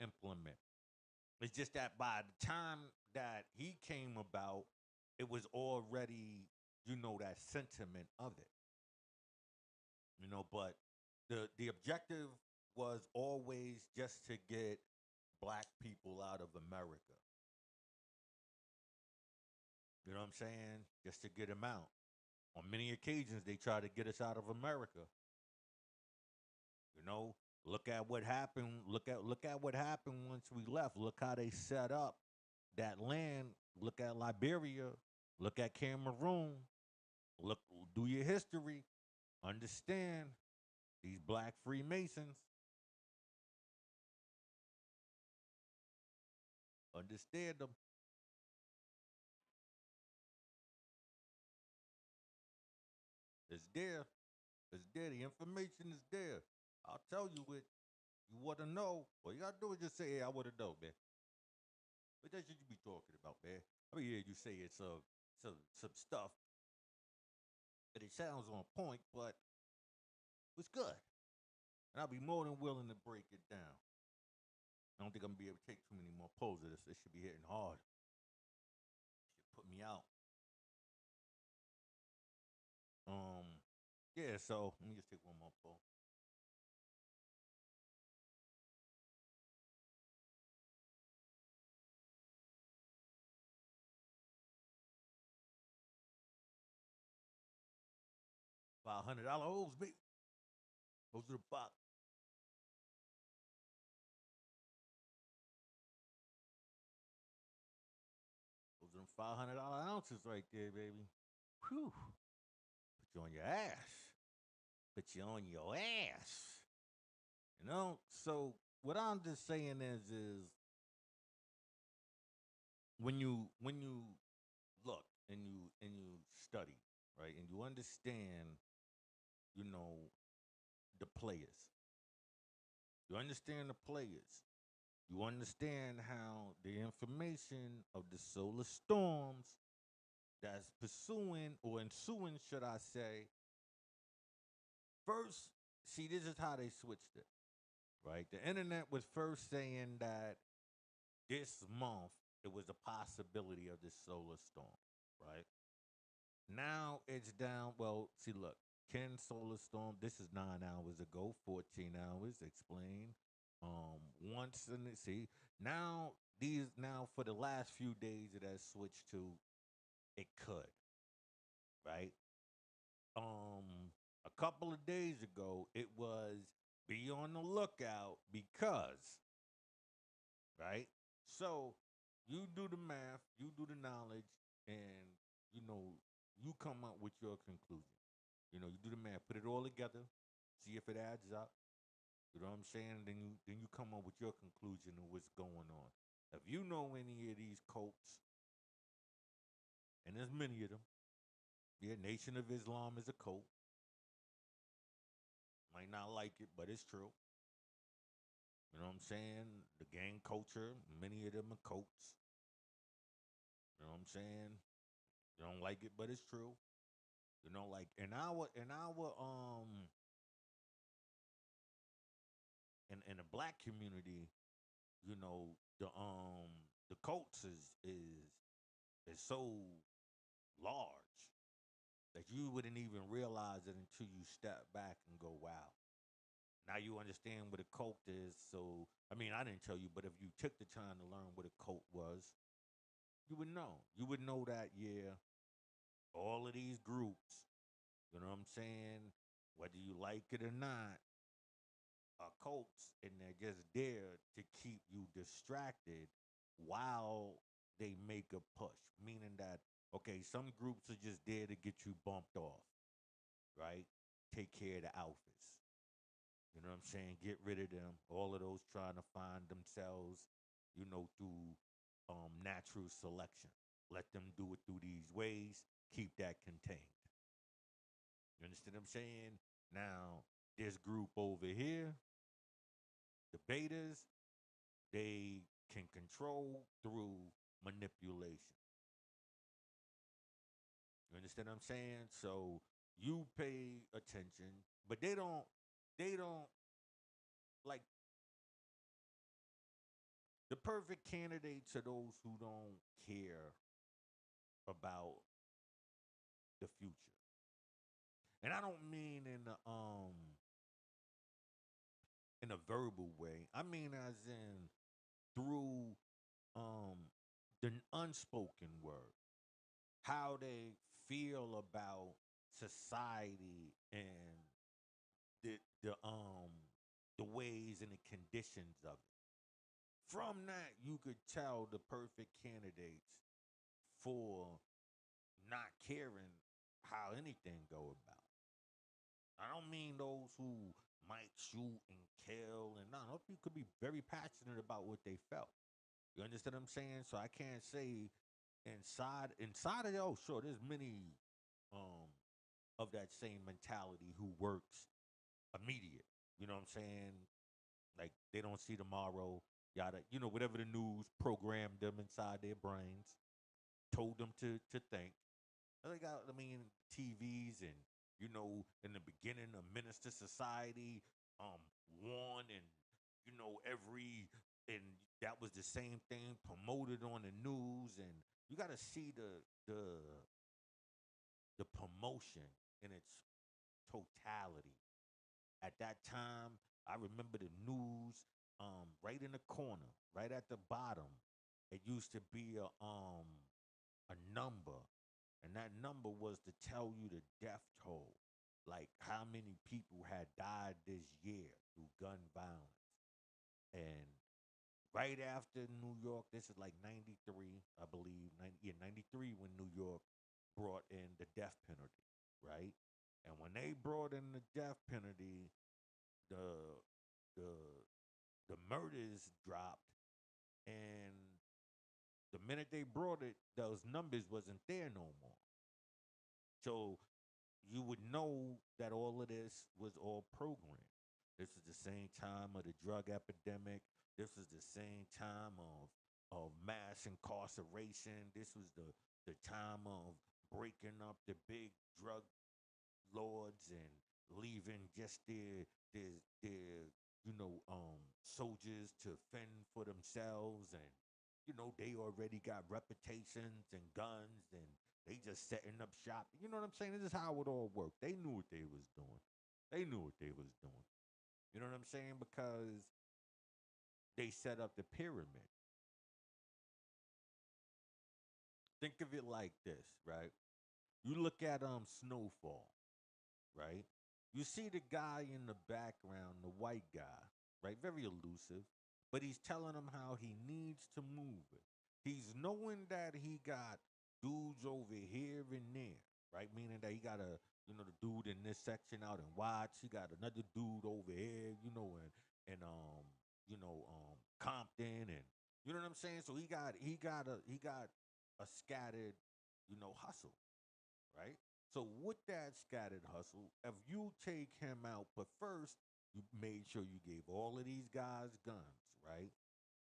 implement. It's just that by the time that he came about, it was already that sentiment of it. But the objective was always just to get black people out of America. You know what I'm saying? Just to get them out. On many occasions, they try to get us out of America. You know, look at what happened. Look at what happened once we left. Look how they set up that land. Look at Liberia. Look at Cameroon. Look, do your history. Understand these black Freemasons. Understand them. It's there. It's there. The information is there. I'll tell you what you want to know. All you gotta do is just say, "Hey, I want to know, man." What that should you be talking about, man? I mean, yeah, you say it's some stuff, and it sounds on point, but it's good, and I'll be more than willing to break it down. I don't think I'm gonna be able to take too many more pulls of this. This should be hitting hard. Should put me out. Um, yeah. So let me just take one more pull. $500 holes, baby. Those are the box. Those are them $500 ounces right there, baby. Whew. Put you on your ass. Put you on your ass. You know. So what I'm just saying is when you look and you study, right, and you understand, you know, the players. You understand the players. You understand how the information of the solar storms that's pursuing or ensuing, should I say, first, see, this is how they switched it, right? The internet was first saying that this month it was a possibility of this solar storm, right? Now it's down. Well, see, look, Ken Solar Storm. This is 9 hours ago, 14 hours. Explain. Once and see now now for the last few days it has switched to it could, right. A couple of days ago it was be on the lookout because, right. So you do the math, you do the knowledge, and you know you come up with your conclusion. You do the math, put it all together, see if it adds up. You know what I'm saying? Then you come up with your conclusion of what's going on. If you know any of these cults, and there's many of them, yeah, Nation of Islam is a cult. Might not like it, but it's true. You know what I'm saying? The gang culture, many of them are cults. You know what I'm saying? You don't like it, but it's true. Like in the black community, you know, the cults is so large that you wouldn't even realize it until you step back and go, wow. Now you understand what a cult is. So I mean, I didn't tell you, but if you took the time to learn what a cult was, you would know. You would know that, yeah, all of these groups, you know what I'm saying, whether you like it or not, are cults, and they're just there to keep you distracted while they make a push. Meaning that, okay, some groups are just there to get you bumped off, right? Take care of the alphas. You know what I'm saying? Get rid of them. All of those trying to find themselves, through natural selection. Let them do it through these ways. Keep that contained. You understand what I'm saying? Now, this group over here, the betas, they can control through manipulation. You understand what I'm saying? So you pay attention, but they don't like the perfect candidates are those who don't care about the future. And I don't mean in a verbal way. I mean as in through um the unspoken word. How they feel about society and the the um the ways and the conditions of it. From that, you could tell the perfect candidates for not caring how anything go about. I don't mean those who might shoot and kill, and no, people could be very passionate about what they felt. You understand what I'm saying? So I can't say inside of it. Oh, sure, there's many um of that same mentality who works immediate. You know what I'm saying? Like they don't see tomorrow. Yada. Whatever the news programmed them inside their brains, told them to think. They got, I mean, TVs and in the beginning, a minister society, um, one and every and that was the same thing promoted on the news, and you got to see the promotion in its totality. At that time, I remember the news, right in the corner, right at the bottom. It used to be a number, and that number was to tell you the death toll, like how many people had died this year through gun violence. And right after New York. This is like '93, I believe. 90, yeah, '93 when New York brought in the death penalty, right? And when they brought in the death penalty, the the the murders dropped, and the minute they brought it, those numbers wasn't there no more. So you would know that all of this was all programmed. This is the same time of the drug epidemic. This is the same time of mass incarceration. This was the time of breaking up the big drug lords and leaving just their soldiers to fend for themselves, and they already got reputations and guns, and they just setting up shop. You know what I'm saying? This is how it all worked. They knew what they was doing. They knew what they was doing. You know what I'm saying? Because they set up the pyramid. Think of it like this, right? You look at Snowfall, right? You see the guy in the background, the white guy, right? Very elusive, but he's telling him how he needs to move it. He's knowing that he got dudes over here and there, right? Meaning that he got the dude in this section out in Watts. He got another dude over here, and Compton, and you know what I'm saying. So he got a scattered, hustle, right? So with that scattered hustle, if you take him out, but first you made sure you gave all of these guys guns, right?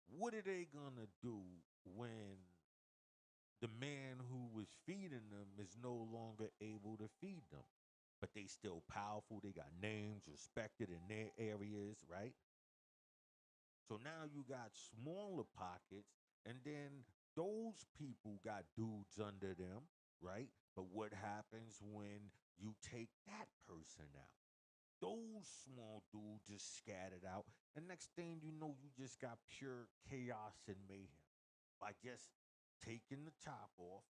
What are they gonna do when the man who was feeding them is no longer able to feed them? But they still powerful, they got names, respected in their areas, right? So now you got smaller pockets, and then those people got dudes under them, right? But what happens when you take that person out? Those small dudes just scattered out, and next thing you know, you just got pure chaos and mayhem by just taking the top off.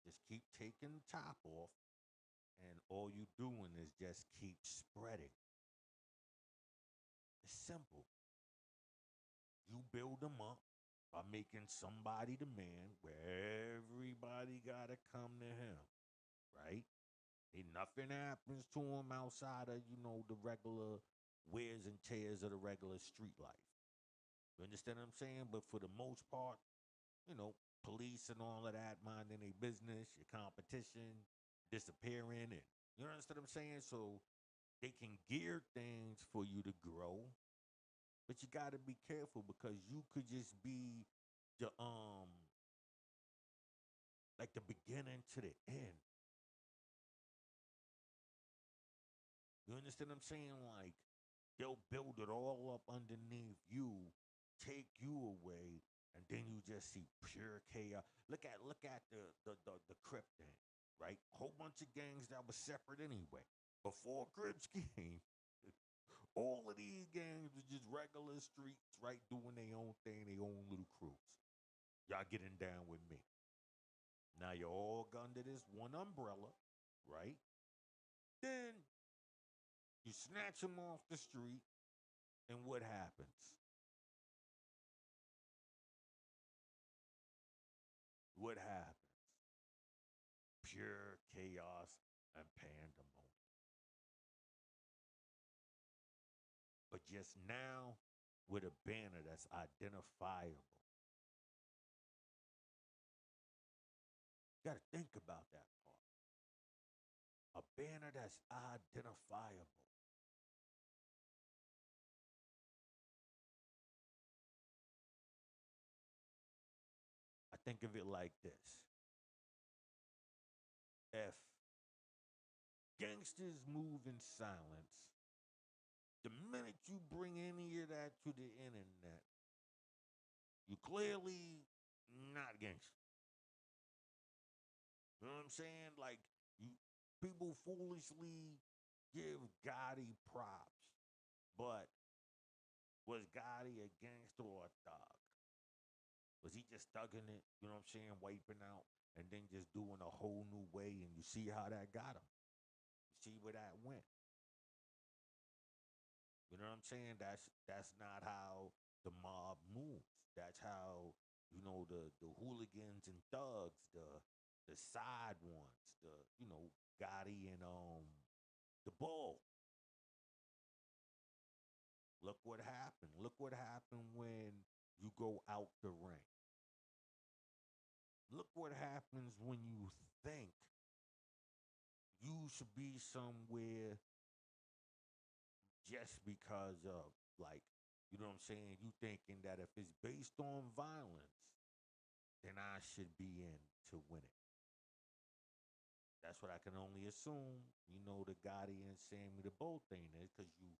Just keep taking the top off, and all you doing is just keep spreading. It's simple. You build them up by making somebody the man where everybody gotta come to him, right? Ain't nothing happens to him outside of, the regular wears and tears of the regular street life. You understand what I'm saying? But for the most part, police and all of that, minding their business, your competition, disappearing, and you understand what I'm saying? So they can gear things for you to grow, but you got to be careful because you could just be the like the beginning to the end. You understand what I'm saying? Like they'll build it all up underneath you, take you away, and then you just see pure chaos. Look at the crip thing, right? Whole bunch of gangs that was separate anyway. Before Crips came, all of these gangs was just regular streets, right? Doing their own thing, their own little crews. Y'all getting down with me. Now you're all under this one umbrella, right? Then you snatch them off the street, and what happens? What happens? Pure chaos and pandemonium. But just now with a banner that's identifiable. You gotta think about that part. A banner that's identifiable. I think of it like this. If gangsters move in silence, the minute you bring any of that to the internet, you clearly not gangster. You know what I'm saying? Like you people foolishly give Gotti props, but was Gotti a gangster or a thug? Was he just thugging it? You know what I'm saying? Wiping out and then just doing a whole new way, and you see how that got him. You see where that went. You know what I'm saying? That's not how the mob moves. That's how the hooligans and thugs, the side ones, the Gotti and the Bull. Look what happened. Look what happened when you go out the ring. Look what happens when you think you should be somewhere just because of, like, you know what I'm saying? You thinking that if it's based on violence, then I should be in to win it. That's what I can only assume. The Gotti and Sammy the Bull thing is because you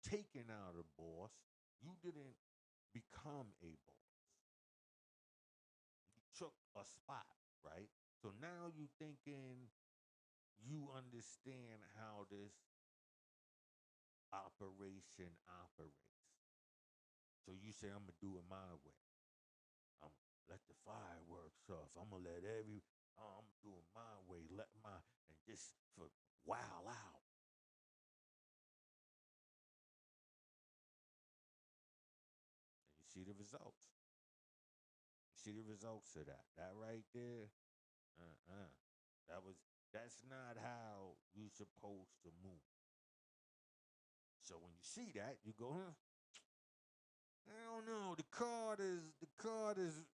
taking out a boss. You didn't become a boss. You took a spot, right? So now you thinking you understand how this operation operates. So you say I'm gonna do it my way. I'm let the fireworks off. I'm gonna let I'm doing my way. Let my and just for wow out. And you see the results. You see the results of that. That right there. Uh. That was that's not how you supposed to move. So when you see that, you go, huh? I don't know. The card is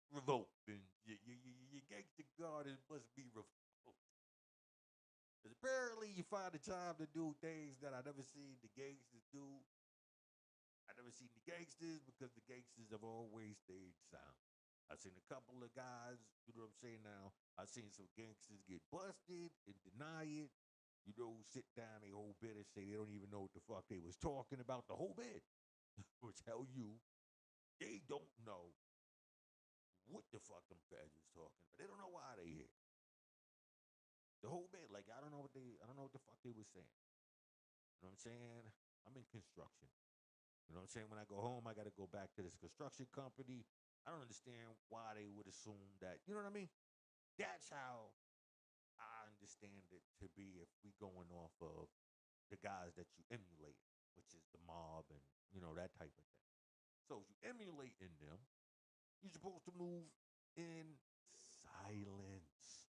revoked, and your gangster card must be revoked. Because apparently you find a time to do things that I never seen the gangsters do. I never seen the gangsters because the gangsters have always stayed silent. I've seen a couple of guys, you know what I'm saying now. I've seen some gangsters get busted and deny it. Sit down a whole bit and say they don't even know what the fuck they was talking about the whole bit. Or tell you they don't know what the fuck them feds was talking about. They don't know why they here. The whole bit, like I don't know what the fuck they was saying. You know what I'm saying? I'm in construction. You know what I'm saying? When I go home, I got to go back to this construction company. I don't understand why they would assume that. You know what I mean? That's how I understand it to be if we going off of the guys that you emulate, which is the mob and that type of thing. So if you emulate in them, you're supposed to move in silence.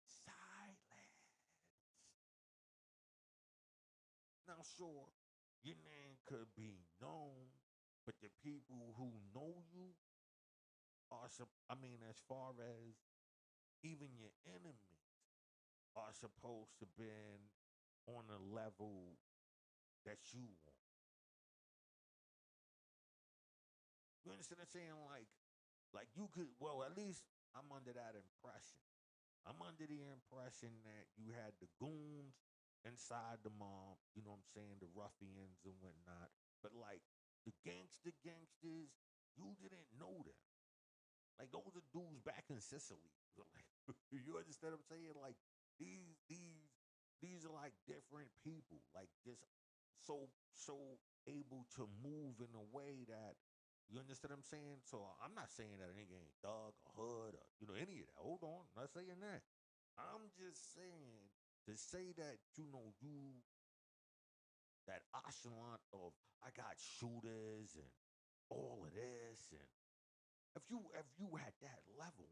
Silence. Now, sure, your name could be known, but the people who know you I mean, as far as even your enemies are supposed to be on a level that you want. You understand what I'm saying? Like you could. Well, at least I'm under that impression. I'm under the impression that you had the goons inside the mob. You know what I'm saying? The ruffians and whatnot. But like the gangsters, you didn't know them. Like those are dudes back in Sicily. Like, you understand what I'm saying? Like these are like different people. Like just so able to move in a way that you understand what I'm saying? So I'm not saying that a nigga ain't thug or hood or any of that. Hold on, I'm not saying that. I'm just saying to say that you that echelon of I got shooters and all of this and if you at that level,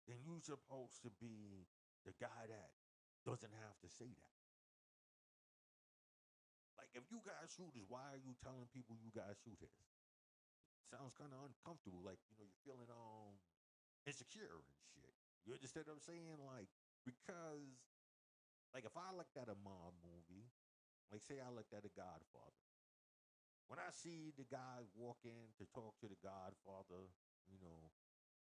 then you supposed to be the guy that doesn't have to say that. Like if you got shooters, why are you telling people you got shooters? Sounds kind of uncomfortable. Like you're feeling insecure and shit. You understand what I'm saying? Like because like if I looked at a mob movie, like say I looked at a Godfather. When I see the guy walk in to talk to the Godfather, you know,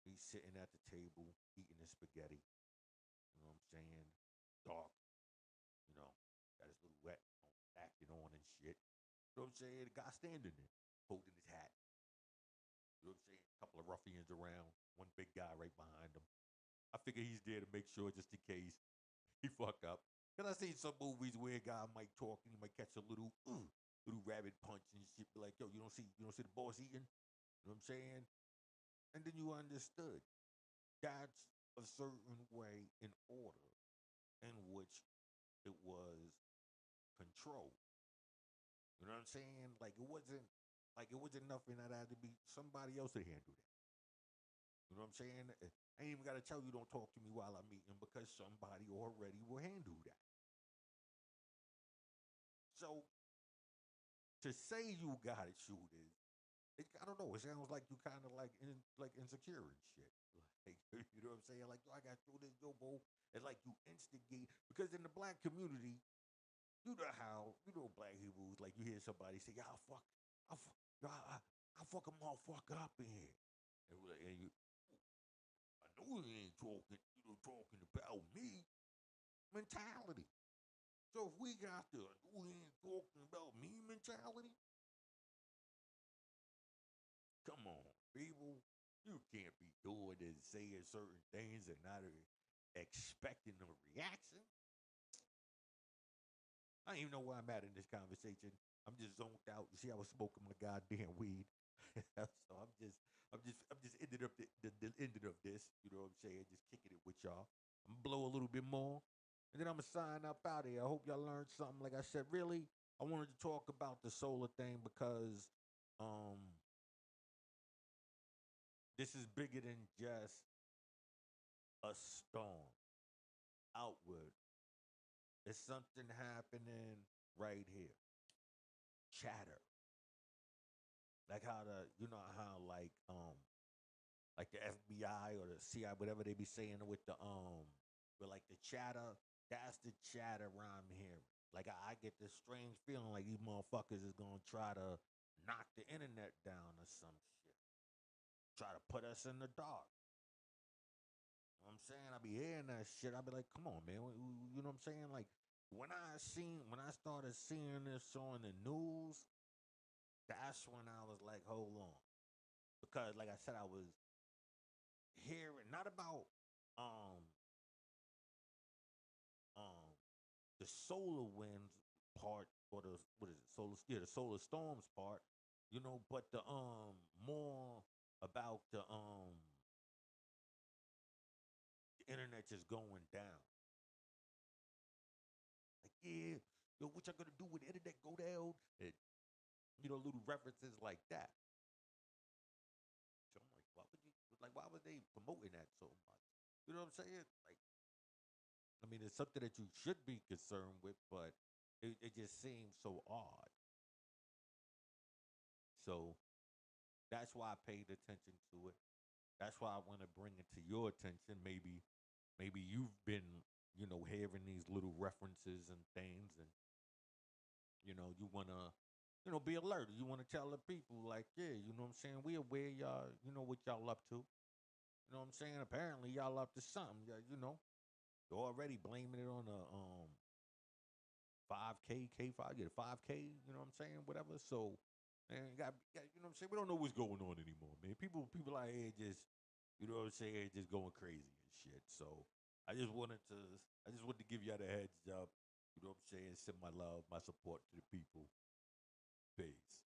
he's sitting at the table eating his spaghetti. You know what I'm saying? Dark, you know, got his little wet acting on and shit. You know what I'm saying? The guy standing there, holding his hat. You know what I'm saying? A couple of ruffians around, one big guy right behind him. I figure he's there to make sure just in case he fuck up. Cause I seen some movies where a guy might talk and he might catch a little rabbit punch and shit. Be like, yo, you don't see the boss eating. You know what I'm saying? And then you understood that's a certain way in order in which it was controlled. You know what I'm saying? Like it wasn't nothing that had to be somebody else to handle that. You know what I'm saying? I ain't even gotta tell you don't talk to me while I'm eating because somebody already will handle that. So to say you got it, shoot is I don't know. It sounds like you kind of like insecure and shit. Like you know what I'm saying? Like yo, I got through this, yo, bro. It's like you instigate because in the black community, you know how you know black people like you hear somebody say, "Yeah, I fuck, yo, I fuck a motherfucker up in here," and you, I know you ain't talking, you know, talking about me mentality. So if we got the we ain't talking about me mentality, come on, people. You can't be doing and saying certain things and not expecting a reaction. I don't even know where I'm at in this conversation. I'm just zoned out. You see, I was smoking my goddamn weed. So I'm just ended up the ended of this. You know what I'm saying? Just kicking it with y'all. I'm gonna blow a little bit more, and then I'm gonna sign up out of here. I hope y'all learned something. Like I said, really, I wanted to talk about the solar thing because um this is bigger than just a storm outward. It's something happening right here. Chatter. Like how the you know how like the FBI or the CIA, whatever they be saying with like the chatter, that's the chatter I'm hearing. Like I get this strange feeling like these motherfuckers is gonna try to knock the internet down or some shit. Try to put us in the dark. You know what I'm saying? I be hearing that shit. I be like, come on, man. You know what I'm saying? Like when I started seeing this on the news, that's when I was like, hold on. Because like I said, I was hearing not about um um the solar winds part or the what is it solar the solar storms part, you know, but the more about the internet just going down. Like yeah, yo, what y'all gonna do when the internet go down? And you know, little references like that. So I'm like, why would you like why would they promoting that so much? You know what I'm saying? Like I mean, it's something that you should be concerned with, but it just seems so odd. So that's why I paid attention to it. That's why I want to bring it to your attention. Maybe you've been, you know, hearing these little references and things, and you know, you wanna, you know, be alert. You wanna tell the people, like, yeah, you know what I'm saying. We aware y'all, you know what y'all up to. You know what I'm saying. Apparently, y'all up to something. Yeah, you know, you're already blaming it on the 5K, K5, get a 5K, you know what I'm saying? Whatever. So, man, you know what I'm saying? We don't know what's going on anymore, man. People out here just, you know what I'm saying, just going crazy and shit. So, I just wanted to, I just wanted to give y'all the heads up, you know what I'm saying? Send my love, my support to the people. Peace.